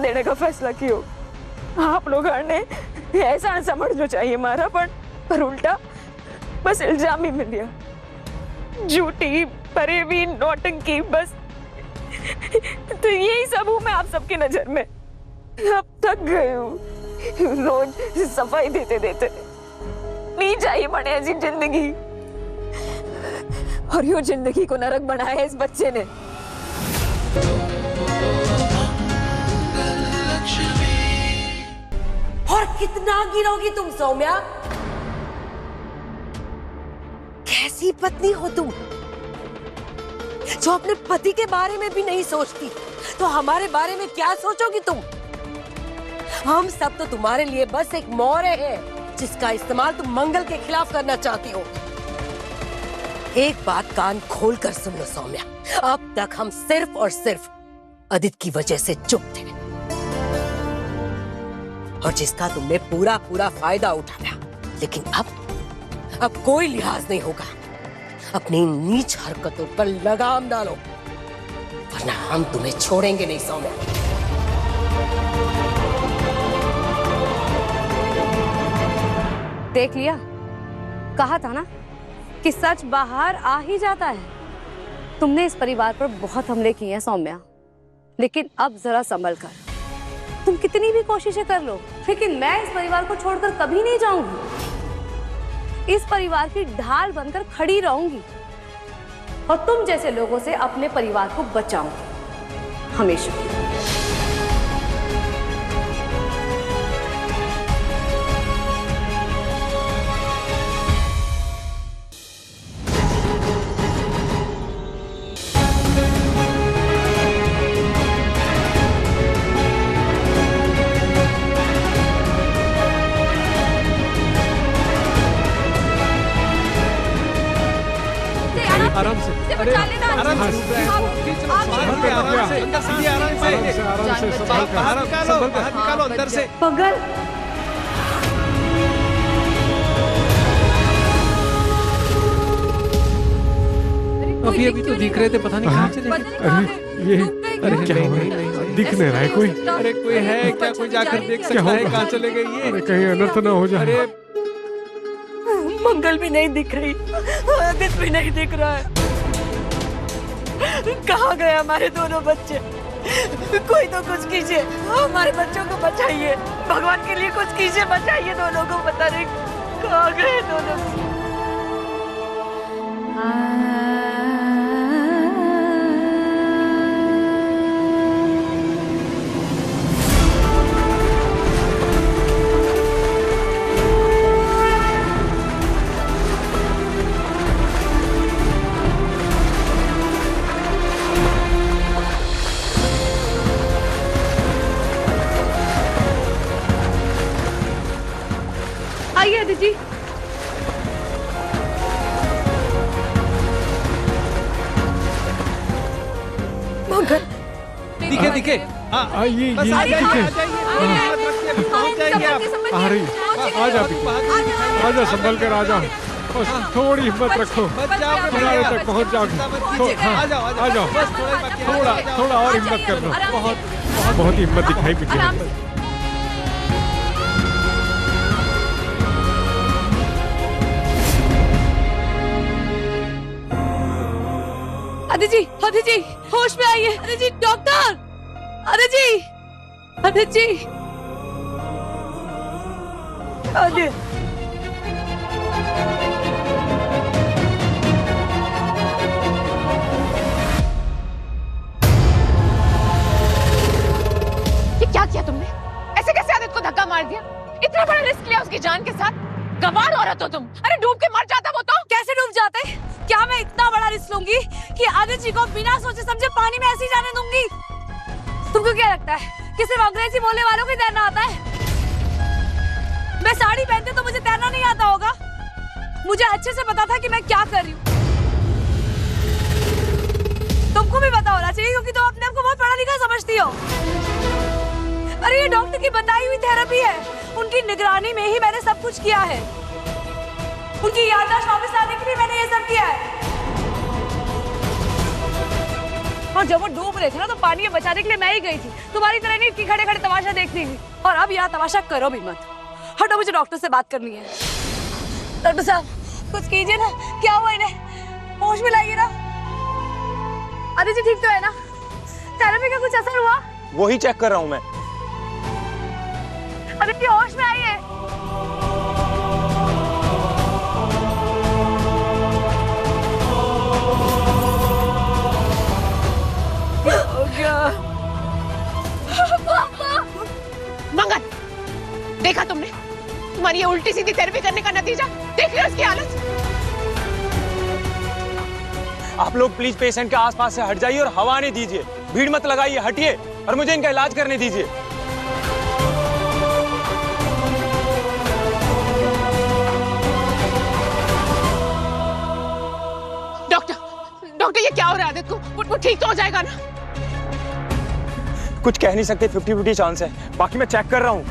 नाम देने का फैसला कियो। आप लोग ने ऐसा न समझना चाहिए मारा, पर उल्टा बस इल्जाम ही मिल गया। झूठी, फरेबी, नौटंकी, बस तो यही सब हूँ मैं आप सबकी नजर में। अब थक गई हूँ रोज सफाई देते देते। नहीं चाहिए मने ऐसी जिंदगी, और यो जिंदगी को नरक बनाया है इस बच्चे ने। और कितना गिरोगी तुम सौम्या? कैसी पत्नी हो तुम जो अपने पति के बारे में भी नहीं सोचती, तो हमारे बारे में क्या सोचोगी तुम? हम सब तो तुम्हारे लिए बस एक मोहरे हैं जिसका इस्तेमाल तुम मंगल के खिलाफ करना चाहती हो। एक बात कान खोलकर सुन लो सौम्या, अब तक हम सिर्फ और सिर्फ आदित्य की वजह से चुप थे, और जिसका तुमने पूरा पूरा फायदा उठाया। लेकिन अब कोई लिहाज नहीं होगा। अपनी नीच हरकतों पर लगाम डालो, वरना हम तुम्हें छोड़ेंगे नहीं सौम्या। देख लिया, कहा था ना कि सच बाहर आ ही जाता है। तुमने इस परिवार पर बहुत हमले किए हैं सौम्या, लेकिन अब जरा संभल कर। तुम कितनी भी कोशिशें कर लो, लेकिन मैं इस परिवार को छोड़कर कभी नहीं जाऊंगी। इस परिवार की ढाल बनकर खड़ी रहूंगी, और तुम जैसे लोगों से अपने परिवार को बचाऊंगी हमेशा। आराम से, अरे आराम से, बाहर निकालो अंदर से। पगल, अभी तो दिख रहे थे, पता नहीं कहाँ चले गए। अरे क्या हो रहा है? दिख नहीं रहा है कोई? अरे कोई है क्या? कोई जाकर देख सकता है कहाँ चले गए ये? अरे कहीं अनर्थ ना हो जाए। अरे मंगल भी नहीं दिख रही, आदित्य भी नहीं दिख रहा है। कहाँ गए हमारे दोनों बच्चे? कोई तो कुछ कीजिए, हमारे बच्चों को बचाइए। भगवान के लिए कुछ कीजिए, बचाइए दोनों को। पता नहीं कहाँ गए दोनों। आइए आदित्य जी। मंगल दिखे आइए, बस ये आ जाइए, पहुंच जाइए आप। आ रही, आ जा, संभल कर आ जा। बस थोड़ी हिम्मत रखो, किनारे तक पहुंच जाओगे। आ जाओ, थोड़ा और हिम्मत कर लो। बहुत हिम्मत दिखाई मुझे। आदित्य जी, होश में आइए। आदित्य जी, डॉक्टर। आदित्य जी, आदित्य जी, आदित्य। ये क्या किया तुमने? ऐसे कैसे आदित्य को धक्का मार दिया? इतना बड़ा रिस्क लिया उसकी जान के साथ। गंवार औरत हो तुम। अरे डूब के मर जाता वो तो। कैसे डूब जाते? क्या मैं इतना बड़ा रिस्क लूंगी कि आदित्य जी को बिना सोचे समझे पानी में ऐसे ही जाने दूंगी? तुमको क्या लगता है कि सिर्फ अंग्रेजी बोलने वालों को तैरना आता है? मैं साड़ी पहनती तो मुझे तैरना नहीं आता होगा? मुझे अच्छे से पता था कि मैं क्या कर रही हूँ। तुमको भी पता होना चाहिए, क्योंकि तुम अपने आप को बहुत पढ़ा लिखा समझती हो। अरे ये डॉक्टर की बताई हुई थेरेपी है। उनकी निगरानी में ही मैंने सब कुछ किया है। उनकी याददाश्त वापस लाने के लिए मैंने ये सब किया है। और जब वो डूब रहे थे ना तो पानी में बचाने के लिए मैं ही गई थी, तुम्हारी तरह नहीं कि खड़े खड़े तमाशा देखती थी। और अब यहाँ तमाशा करो भी मत, हटो, मुझे डॉक्टर से बात करनी है। डॉक्टर साहब कुछ कीजिए ना, क्या हुआ इन्हें? होश में लाइए ना। अरे जी ठीक तो है ना? थेरेपी का कुछ असर हुआ? वही चेक कर रहा हूँ मैं। अरे जी होश में आइए। मंगन, देखा तुमने तुम्हारी ये उल्टी सीधी थेरेपी करने का नतीजा? देख रहे हो उसकी हालत? आप लोग प्लीज पेशेंट के आसपास से हट जाइए और हवा नहीं दीजिए, भीड़ मत लगाइए, हटिए और मुझे इनका इलाज करने दीजिए। डॉक्टर ये क्या हो रहा है आदित्य को? वो ठीक तो हो जाएगा ना? कुछ कह नहीं सकते, 50-50 चांस है, बाकी मैं चेक कर रहा हूँ।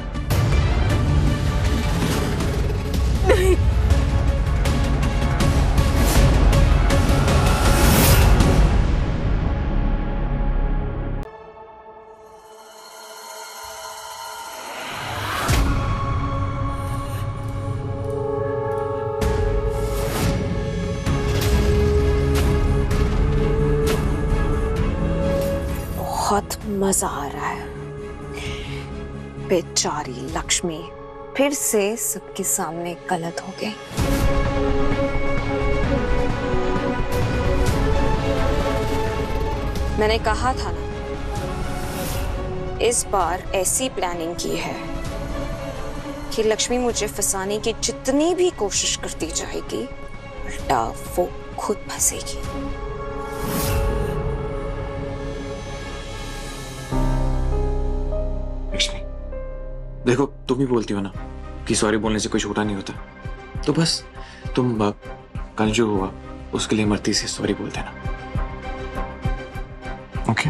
नहीं। बहुत मजा आ रहा है। बेचारी लक्ष्मी फिर से सबके सामने गलत हो गई। मैंने कहा था ना, इस बार ऐसी प्लानिंग की है कि लक्ष्मी मुझे फंसाने की जितनी भी कोशिश करती जाएगी, उल्टा वो खुद फंसेगी। लक्ष्मी, देखो तुम ही बोलती हो ना कि सॉरी बोलने से कोई छोटा नहीं होता, तो बस तुम कल जो हुआ उसके लिए मर्ती से सॉरी बोल देना। ओके?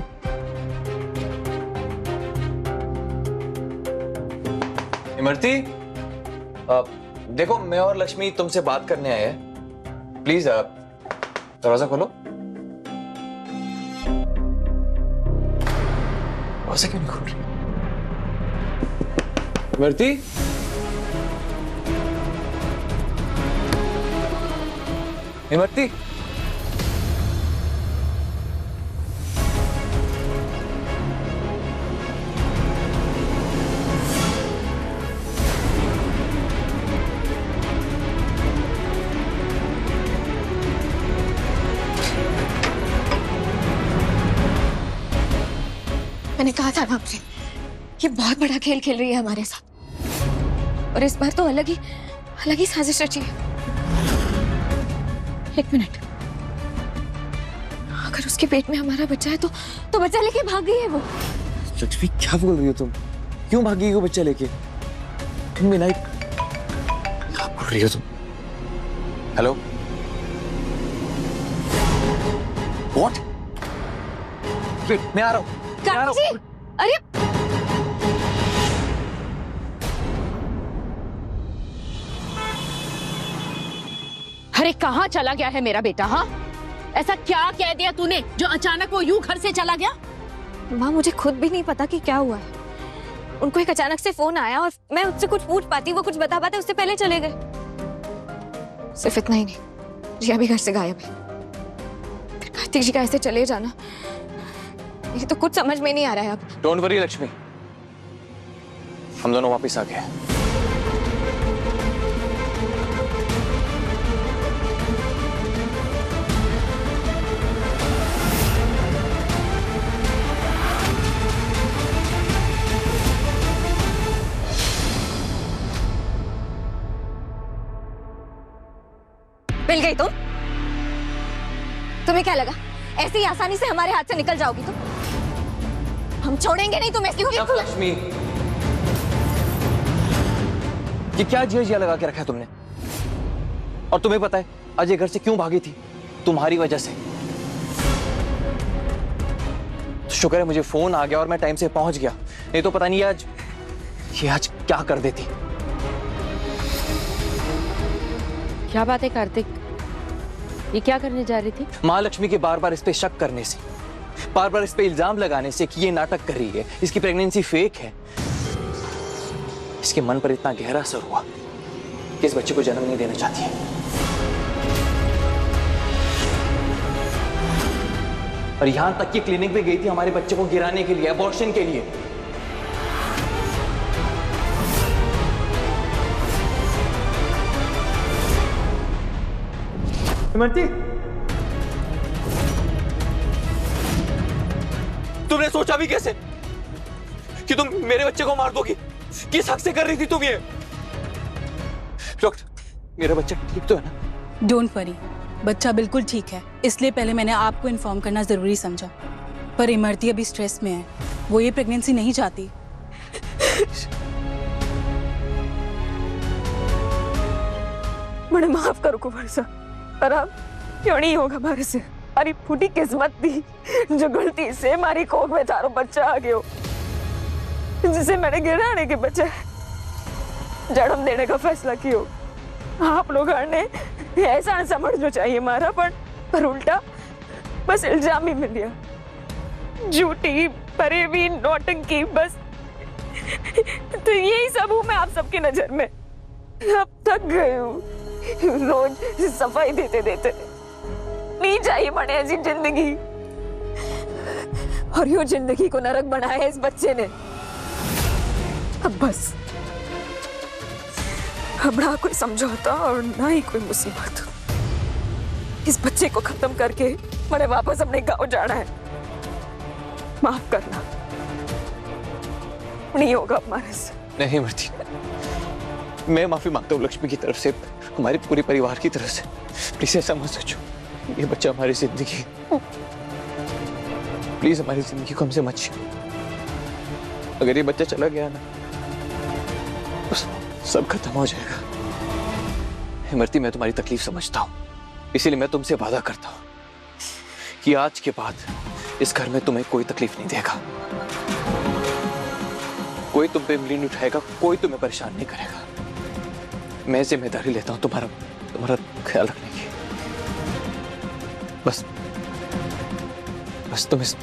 इमरती, देखो मैं और लक्ष्मी तुमसे बात करने आए हैं, प्लीज दरवाजा खोलो। दरवाजा क्यों नहीं खोल रही? इमरती, इमरती, मैंने कहा था ना आपसे, ये बहुत बड़ा खेल खेल रही है हमारे साथ, और इस बार तो अलग ही साजिश रची है। एक मिनट, अगर उसके पेट में हमारा बच्चा है तो बच्चा लेके भाग गई है वो। लक्ष्मी क्या बोल रही हो तुम? क्यों भागी वो बच्चा लेके? तुम बिना क्या बोल रही हो तुम? Hello, what? वेट, मैं आ रहा हूँ। अरे अरे कहाँ चला गया है मेरा बेटा? हाँ, ऐसा क्या कह दिया तूने जो अचानक वो यूं घर से चला गया? माँ, मुझे खुद भी नहीं पता कि क्या हुआ है। उनको एक अचानक से फोन आया और मैं उससे कुछ पूछ पाती, वो कुछ बता पाते, उससे पहले चले गए। सिर्फ इतना ही नहीं, रिया भी घर से गायब है। फिर कार्तिक जी का ऐसे चले जाना, ये तो कुछ समझ में नहीं आ रहा है अब। डोंट वरी लक्ष्मी, हम दोनों वापस आ गए। मिल गई तुम? तुम्हें क्या लगा ऐसे ही आसानी से हमारे हाथ से निकल जाओगी तुम? हम छोड़ेंगे नहीं तुम्हें। लक्ष्मी, ये क्या जिया लगा के रखा है तुमने? और तुम्हें पता है अजय घर से क्यों भागी थी? तुम्हारी वजह से। शुक्र है मुझे फोन आ गया और मैं टाइम से पहुंच गया, नहीं तो पता नहीं आज क्या कर देती। क्या बात है कार्तिक, ये क्या करने जा रही थी? माँ लक्ष्मी के बार बार इस पे शक करने से बार बार इस पे इल्जाम लगाने से कि ये नाटक कर रही है, इसकी प्रेगनेंसी फेक है, इसके मन पर इतना गहरा असर हुआ कि इस बच्चे को जन्म नहीं देना चाहती है। और यहां तक कि क्लिनिक में गई थी हमारे बच्चे को गिराने के लिए, अबॉर्शन के लिए। इमरती, तुमने सोचा भी कैसे कि तुम मेरे बच्चे को मार दोगी? किस हक से कर रही थी तुम ये? डॉक्टर, मेरा बच्चा ठीक तो है ना? डोंट वरी, बच्चा बिल्कुल ठीक है। इसलिए पहले मैंने आपको इन्फॉर्म करना जरूरी समझा। पर इमरती अभी स्ट्रेस में है, वो ये प्रेगनेंसी नहीं चाहती। मुझे माफ करो कुंवर साहब, पर अब क्यों नहीं होगा हमारे से। हमारी फूटी किस्मत थी जो गलती से हमारी कोख में तारो बच्चा आ गयो, जिसे मैंने गिराने के बच्चे जन्म देने का फैसला किया। आप लोग ने ऐसा समझना चाहिए हमारा, पर उल्टा बस इल्जाम ही मिल गया। झूठी, फरेबी, नौटंकी, बस तो यही सब हूँ मैं आप सबकी नजर में। अब थक गई हूँ रोज सफाई देते देते। नहीं चाहिए मने ऐसी जिंदगी, और यो जिंदगी को नरक बनाया है इस बच्चे ने। अब बस, अब ना कोई समझौता और ना ही कोई मुसीबत। इस बच्चे को खत्म करके मैंने वापस अपने गांव जाना है। माफ करना, नहीं होगा हमारे से। नहीं इमरती, मैं माफी मांगता हूँ लक्ष्मी की तरफ से, हमारे पूरे परिवार की तरफ से। प्लीज ऐसा मत सोचो, ये बच्चा हमारी जिंदगी, प्लीज हमारी जिंदगी को हमसे मत छीनो। अगर ये बच्चा चला गया ना तो सब खत्म हो जाएगा। इमरती, मैं तुम्हारी तकलीफ समझता हूँ, इसीलिए मैं तुमसे वादा करता हूँ कि आज के बाद इस घर में तुम्हें कोई तकलीफ नहीं देगा, कोई तुम पे उंगली नहीं उठाएगा, कोई तुम्हें परेशान नहीं करेगा। मैं जिम्मेदारी लेता हूँ तुम्हारा ख्याल रखने की। बस तुम इस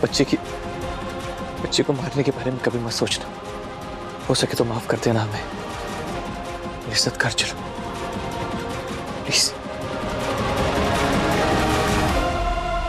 बच्चे को मारने के बारे में कभी मत सोचना। हो सके तो माफ कर देना हमें। इज्जत कर चलो प्लीज।